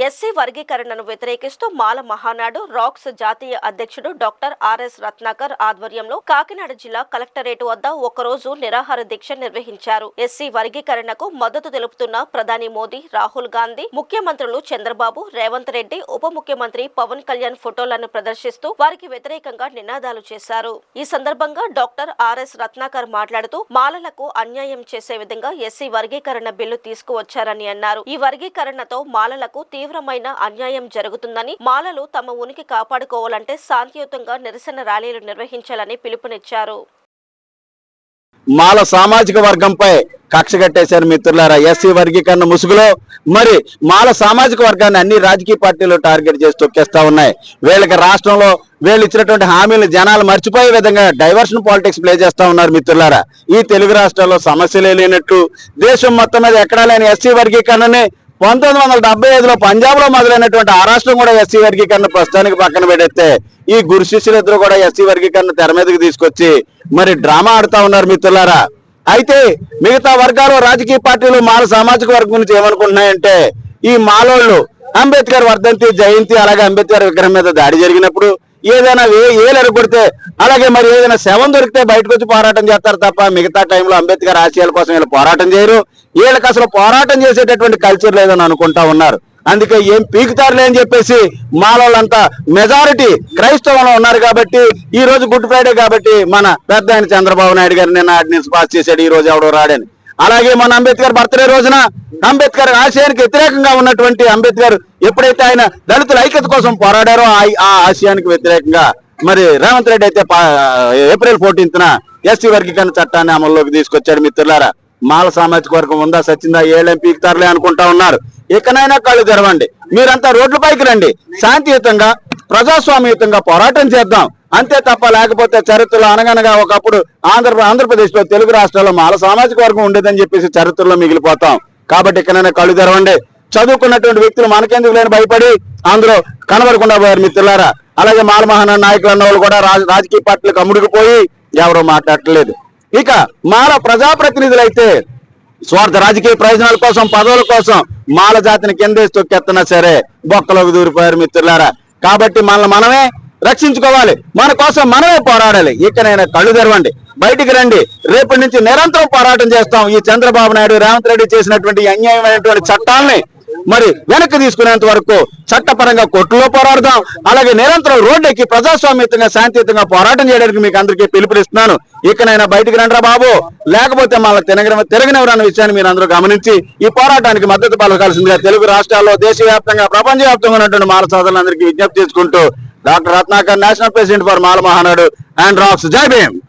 SC వర్గీకరణను వ్యతిరేకిస్తూ మాల Mahanadu racks జాతీయ అధ్యక్షుడు డాక్టర్ ఆర్ఎస్ రత్నాకర్ ఆధ్వర్యంలో కాకినాడ జిల్లా కలెక్టరేట్ వద్ద ఒకరోజు నిరాహార దీక్ష నిర్వహించారు. ఎస్సీ వర్గీకరణకు మద్దతు తెలుపుతున్న ప్రధాని మోదీ, రాహుల్ గాంధీ, ముఖ్యమంత్రులు చంద్రబాబు, రేవంత్ రెడ్డి, ఉప ముఖ్యమంత్రి పవన్ కళ్యాణ్ ఫోటోలను ప్రదర్శిస్తూ వారికి వ్యతిరేకంగా నినాదాలు చేశారు. ఈ సందర్భంగా డాక్టర్ ఆర్ఎస్ రత్నాకర్ మాట్లాడుతూ మాలలకు అన్యాయం చేసే విధంగా ఎస్సీ వర్గీకరణ బిల్లు తీసుకువచ్చారని అన్నారు. ఈ వర్గీకరణతో మాలలకు తీవ్రమైన అన్యాయం జరుగుతుందని, మాలలు తమ ఉనికి కాపాడుకోవాలంటే శాంతియుతంగా నిరసన ర్యాలీలు నిర్వహించాలని పిలుపునిచ్చారు. మాల సామాజిక వర్గంపై కక్ష కట్టేశారు మిత్రులారా. ఎస్సీ వర్గీకరణ ముసుగులో మరి మాల సామాజిక వర్గాన్ని అన్ని రాజకీయ పార్టీలు టార్గెట్ చేసి తొక్కేస్తా ఉన్నాయి. వీళ్ళకి రాష్ట్రంలో వీళ్ళు ఇచ్చినటువంటి హామీలు జనాలు మర్చిపోయే విధంగా డైవర్షన్ పాలిటిక్స్ ప్లే చేస్తా ఉన్నారు మిత్రులారా. ఈ తెలుగు రాష్ట్రాల్లో సమస్యలే లేనట్టు దేశం మొత్తం మీద ఎక్కడా లేని ఎస్సీ వర్గీకరణని 1975లో పంజాబ్ లో మొదలైనటువంటి ఆ రాష్ట్రం కూడా ఎస్సీ వర్గీకరణ ప్రస్తుతానికి పక్కన పెడితే ఈ గురు శిష్యులిద్దరూ కూడా ఎస్సీ వర్గీకరణ తెర మీదకి తీసుకొచ్చి మరి డ్రామా ఆడుతా ఉన్నారు మిత్రులారా. అయితే మిగతా వర్గాలు రాజకీయ పార్టీలు మాల సామాజిక వర్గం గురించి ఏమనుకుంటున్నాయంటే, ఈ మాలోళ్ళు అంబేద్కర్ వర్ధంతి, జయంతి, అలాగే అంబేద్కర్ విగ్రహం మీద దాడి జరిగినప్పుడు ఏదైనా ఏలు ఎరగొడితే, అలాగే మరి ఏదైనా శవం దొరికితే బయటకు వచ్చి పోరాటం చేస్తారు తప్ప మిగతా టైంలో అంబేద్కర్ ఆశయాల కోసం వీళ్ళు పోరాటం చేయరు. వీళ్ళకి అసలు పోరాటం చేసేటటువంటి కల్చర్ లేదని అనుకుంటా ఉన్నారు. అందుకే ఏం పీకుతారులే అని చెప్పేసి మాలోళ్ళంతా మెజారిటీ క్రైస్తవంలో ఉన్నారు కాబట్టి, ఈ రోజు గుడ్ ఫ్రైడే కాబట్టి మన పెద్ద ఆయన చంద్రబాబు నాయుడు గారు నిన్న ఆర్డినెన్స్ పాస్ చేశాడు, ఈ రోజు ఎవడో రాడని. అలాగే మన అంబేద్కర్ బర్త్డే రోజున అంబేద్కర్ ఆశయానికి వ్యతిరేకంగా ఉన్నటువంటి అంబేద్కర్ ఎప్పుడైతే ఆయన దళితుల ఐక్యత కోసం పోరాడారో ఆ ఆశయానికి వ్యతిరేకంగా మరి రేవంత్ రెడ్డి అయితే ఏప్రిల్ 14న ఎస్సీ వర్గీకరణ చట్టాన్ని అమల్లోకి తీసుకొచ్చాడు మిత్రులారా. మాల సామాజిక వర్గం ఉందా సచ్చిందా ఏళ్ళేం పీకుతారులే అనుకుంటా ఉన్నారు. ఇకనైనా కళ్ళు తెరవండి, మీరంతా రోడ్లపైకి రండి, శాంతియుతంగా ప్రజాస్వామ్యయుతంగా పోరాటం చేద్దాం అంతే తప్ప, లేకపోతే చరిత్రలో అనగనగా ఒకప్పుడు ఆంధ్రప్రదేశ్ లో తెలుగు రాష్ట్రాల్లో మాల సామాజిక వర్గం ఉండేదని చెప్పేసి చరిత్రలో మిగిలిపోతాం. కాబట్టి ఇకనైనా కళ్ళు తెరవండి. చదువుకున్నటువంటి వ్యక్తులు మనకెందుకు లేని భయపడి అందులో కనబడకుండా పోయారు మిత్రులారా. అలాగే మాల మహానాడు నాయకులు అన్న వాళ్ళు కూడా రాజకీయ పార్టీలకు అమ్ముడుకుపోయి ఎవరో మాట్లాడట్లేదు. ఇక మాల ప్రజాప్రతినిధులైతే స్వార్థ రాజకీయ ప్రయోజనాల కోసం, పదవుల కోసం మాల జాతిని కిందేసి తొక్కెత్తనా సరే బొక్కలోకి దూరిపోయారు మిత్రులారా. కాబట్టి మనమే రక్షించుకోవాలి, మన కోసం మనమే పోరాడాలి. ఇకనైనా కళ్ళు తెరవండి, బయటికి రండి. రేపటి నుంచి నిరంతరం పోరాటం చేస్తాం. ఈ చంద్రబాబు నాయుడు, రేవంత్ రెడ్డి చేసినటువంటి అన్యాయమైనటువంటి చట్టాలని మరి వెనక్కి తీసుకునేంత వరకు చట్టపరంగా కోర్టులో పోరాడదాం. అలాగే నిరంతరం రోడ్డెక్కి ప్రజాస్వామ్యంగా శాంతియుతంగా పోరాటం చేయడానికి మీకు అందరికీ పిలుపునిస్తున్నాను. ఇకనైనా బయటికి రండిరా బాబు, లేకపోతే మళ్ళీ తిరగనివ్వరన్న విషయాన్ని మీరు అందరూ గమనించి ఈ పోరాటానికి మద్దతు పలకాల్సిందిగా తెలుగు రాష్ట్రాల్లో, దేశవ్యాప్తంగా, ప్రపంచవ్యాప్తంగా ఉన్నటువంటి మాల సోదరులందరికీ విజ్ఞప్తి చేసుకుంటూ doctor Ratnakar, national president for Mala Mahanadu and rocks. Jai Bhim.